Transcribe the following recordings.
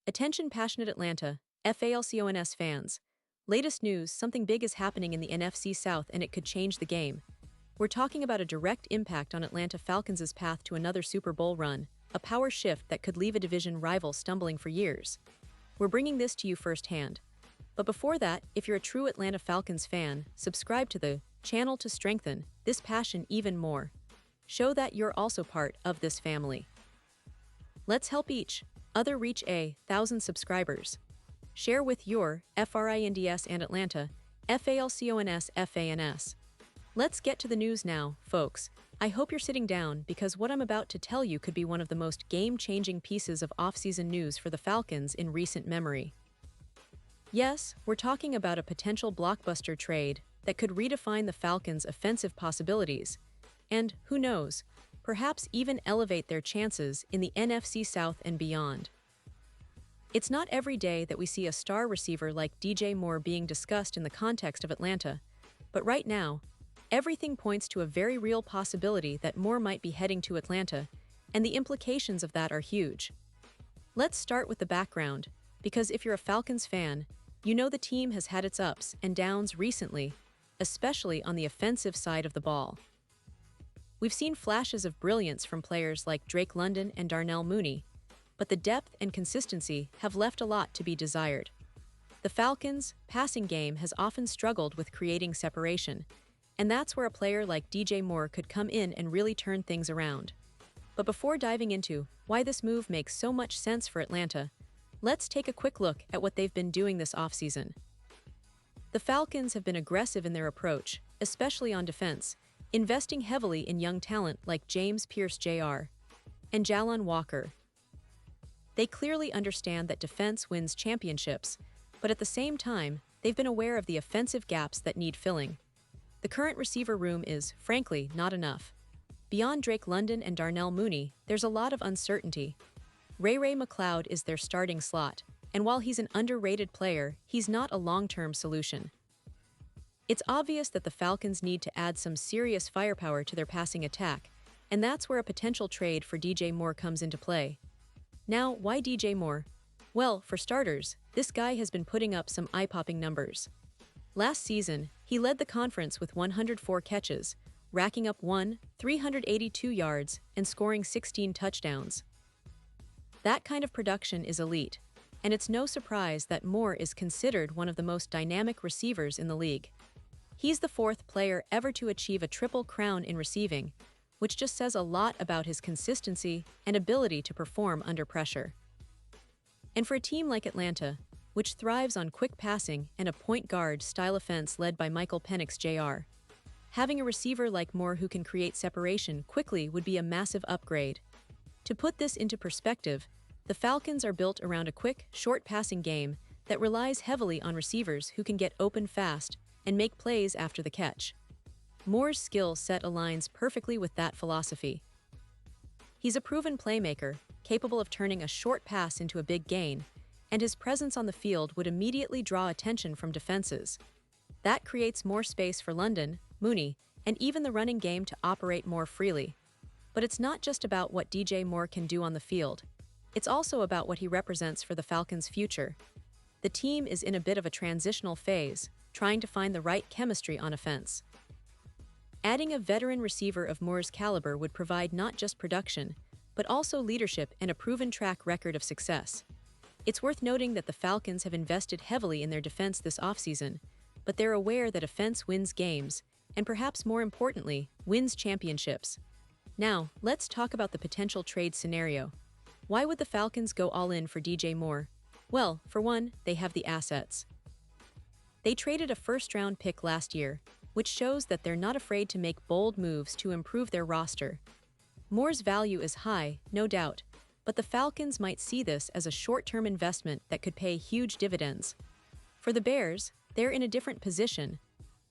Attention passionate Atlanta, Falcons fans. Latest news, something big is happening in the NFC South and it could change the game. We're talking about a direct impact on Atlanta Falcons' path to another Super Bowl run, a power shift that could leave a division rival stumbling for years. We're bringing this to you firsthand. But before that, if you're a true Atlanta Falcons fan, subscribe to the channel to strengthen this passion even more. Show that you're also part of this family. Let's help each other reach 1,000 subscribers. Share with your FRINDS and Atlanta, FALCONS FANS. Let's get to the news now, folks. I hope you're sitting down because what I'm about to tell you could be one of the most game-changing pieces of offseason news for the Falcons in recent memory. Yes, we're talking about a potential blockbuster trade that could redefine the Falcons' offensive possibilities, and, who knows, perhaps even elevate their chances in the NFC South and beyond. It's not every day that we see a star receiver like DJ Moore being discussed in the context of Atlanta, but right now, everything points to a very real possibility that Moore might be heading to Atlanta, and the implications of that are huge. Let's start with the background, because if you're a Falcons fan, you know the team has had its ups and downs recently, especially on the offensive side of the ball. We've seen flashes of brilliance from players like Drake London and Darnell Mooney, but the depth and consistency have left a lot to be desired. The Falcons' passing game has often struggled with creating separation, and that's where a player like DJ Moore could come in and really turn things around. But before diving into why this move makes so much sense for Atlanta, let's take a quick look at what they've been doing this offseason. The Falcons have been aggressive in their approach, especially on defense, investing heavily in young talent like James Pierce Jr. and Jalon Walker. They clearly understand that defense wins championships, but at the same time, they've been aware of the offensive gaps that need filling. The current receiver room is, frankly, not enough. Beyond Drake London and Darnell Mooney, there's a lot of uncertainty. Ray McLeod is their starting slot, and while he's an underrated player, he's not a long-term solution. It's obvious that the Falcons need to add some serious firepower to their passing attack, and that's where a potential trade for DJ Moore comes into play. Now, why DJ Moore? Well, for starters, this guy has been putting up some eye-popping numbers. Last season, he led the conference with 104 catches, racking up 382 yards, and scoring 16 touchdowns. That kind of production is elite, and it's no surprise that Moore is considered one of the most dynamic receivers in the league. He's the fourth player ever to achieve a triple crown in receiving, which just says a lot about his consistency and ability to perform under pressure. And for a team like Atlanta, which thrives on quick passing and a point guard style offense led by Michael Penix Jr., having a receiver like Moore who can create separation quickly would be a massive upgrade. To put this into perspective, the Falcons are built around a quick, short passing game that relies heavily on receivers who can get open fast and make plays after the catch. Moore's skill set aligns perfectly with that philosophy. He's a proven playmaker, capable of turning a short pass into a big gain, and his presence on the field would immediately draw attention from defenses. That creates more space for London, Mooney, and even the running game to operate more freely. But it's not just about what DJ Moore can do on the field. It's also about what he represents for the Falcons' future. The team is in a bit of a transitional phase, trying to find the right chemistry on offense. Adding a veteran receiver of Moore's caliber would provide not just production, but also leadership and a proven track record of success. It's worth noting that the Falcons have invested heavily in their defense this offseason, but they're aware that offense wins games, and perhaps more importantly, wins championships. Now, let's talk about the potential trade scenario. Why would the Falcons go all in for DJ Moore? Well, for one, they have the assets. They traded a first-round pick last year, which shows that they're not afraid to make bold moves to improve their roster. Moore's value is high, no doubt, but the Falcons might see this as a short-term investment that could pay huge dividends. For the Bears, they're in a different position.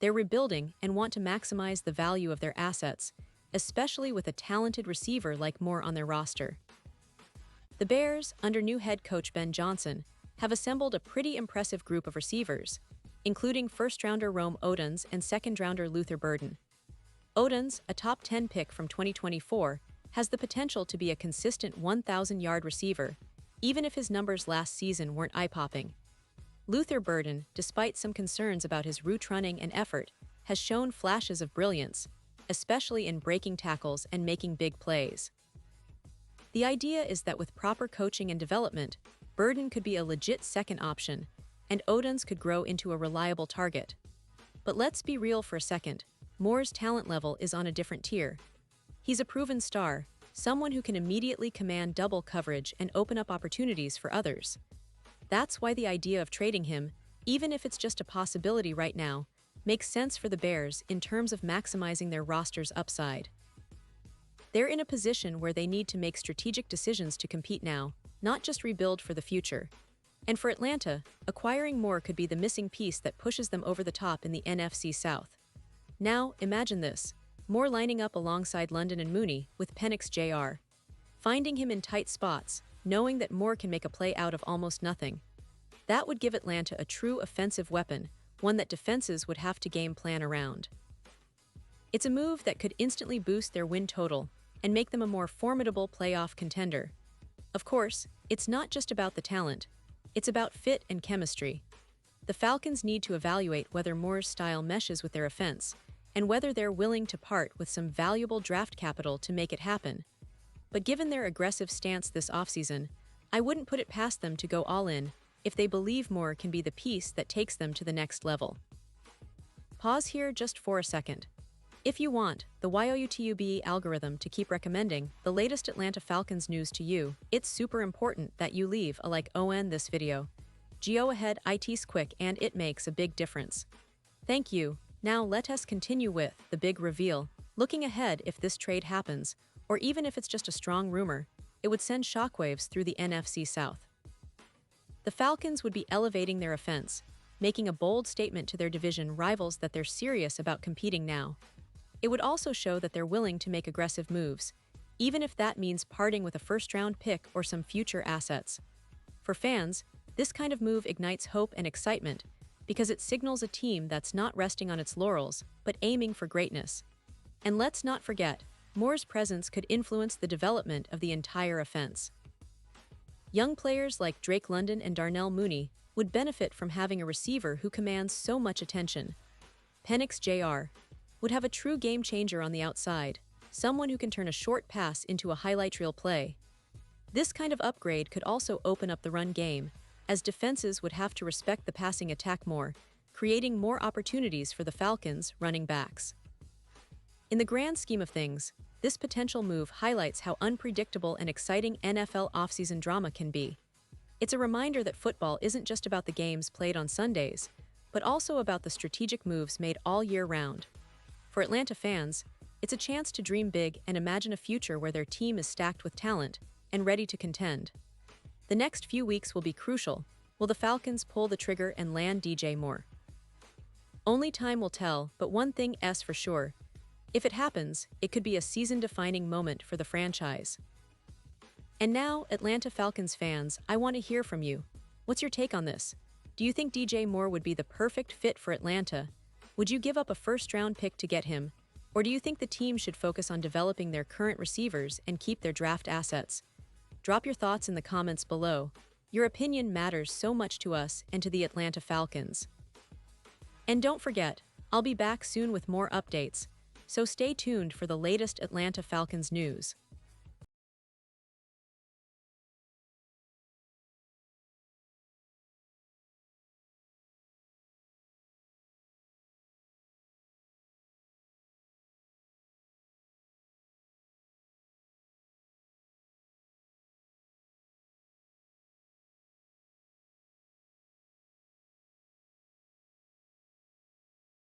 They're rebuilding and want to maximize the value of their assets, especially with a talented receiver like Moore on their roster. The Bears, under new head coach Ben Johnson, have assembled a pretty impressive group of receivers, including first-rounder Rome Odunze and second-rounder Luther Burden. Odunze, a top 10 pick from 2024, has the potential to be a consistent 1,000-yard receiver, even if his numbers last season weren't eye-popping. Luther Burden, despite some concerns about his route running and effort, has shown flashes of brilliance, especially in breaking tackles and making big plays. The idea is that with proper coaching and development, Burden could be a legit second option, and Odens could grow into a reliable target. But let's be real for a second. Moore's talent level is on a different tier. He's a proven star, someone who can immediately command double coverage and open up opportunities for others. That's why the idea of trading him, even if it's just a possibility right now, makes sense for the Bears in terms of maximizing their roster's upside. They're in a position where they need to make strategic decisions to compete now, not just rebuild for the future. And for Atlanta, acquiring Moore could be the missing piece that pushes them over the top in the NFC South. Now, imagine this. Moore lining up alongside London and Mooney with Penix Jr. Finding him in tight spots, knowing that Moore can make a play out of almost nothing. That would give Atlanta a true offensive weapon, one that defenses would have to game plan around. It's a move that could instantly boost their win total and make them a more formidable playoff contender. Of course, it's not just about the talent. It's about fit and chemistry. The Falcons need to evaluate whether Moore's style meshes with their offense, and whether they're willing to part with some valuable draft capital to make it happen. But given their aggressive stance this offseason, I wouldn't put it past them to go all in if they believe Moore can be the piece that takes them to the next level. Pause here just for a second. If you want the YouTube algorithm to keep recommending the latest Atlanta Falcons news to you, it's super important that you leave a like on this video. Go ahead, it's quick and it makes a big difference. Thank you. Now let us continue with the big reveal. Looking ahead, if this trade happens, or even if it's just a strong rumor, it would send shockwaves through the NFC South. The Falcons would be elevating their offense, making a bold statement to their division rivals that they're serious about competing now. It would also show that they're willing to make aggressive moves, even if that means parting with a first-round pick or some future assets. For fans, this kind of move ignites hope and excitement because it signals a team that's not resting on its laurels, but aiming for greatness. And let's not forget, Moore's presence could influence the development of the entire offense. Young players like Drake London and Darnell Mooney would benefit from having a receiver who commands so much attention. Penix Jr. would have a true game-changer on the outside, someone who can turn a short pass into a highlight reel play. This kind of upgrade could also open up the run game, as defenses would have to respect the passing attack more, creating more opportunities for the Falcons' running backs. In the grand scheme of things, this potential move highlights how unpredictable and exciting NFL offseason drama can be. It's a reminder that football isn't just about the games played on Sundays, but also about the strategic moves made all year round. For Atlanta fans, it's a chance to dream big and imagine a future where their team is stacked with talent and ready to contend. The next few weeks will be crucial. Will the Falcons pull the trigger and land DJ Moore? Only time will tell, but one thing is for sure. If it happens, it could be a season-defining moment for the franchise. And now, Atlanta Falcons fans, I want to hear from you. What's your take on this? Do you think DJ Moore would be the perfect fit for Atlanta? Would you give up a first-round pick to get him? Or do you think the team should focus on developing their current receivers and keep their draft assets? Drop your thoughts in the comments below. Your opinion matters so much to us and to the Atlanta Falcons. And don't forget, I'll be back soon with more updates, so stay tuned for the latest Atlanta Falcons news.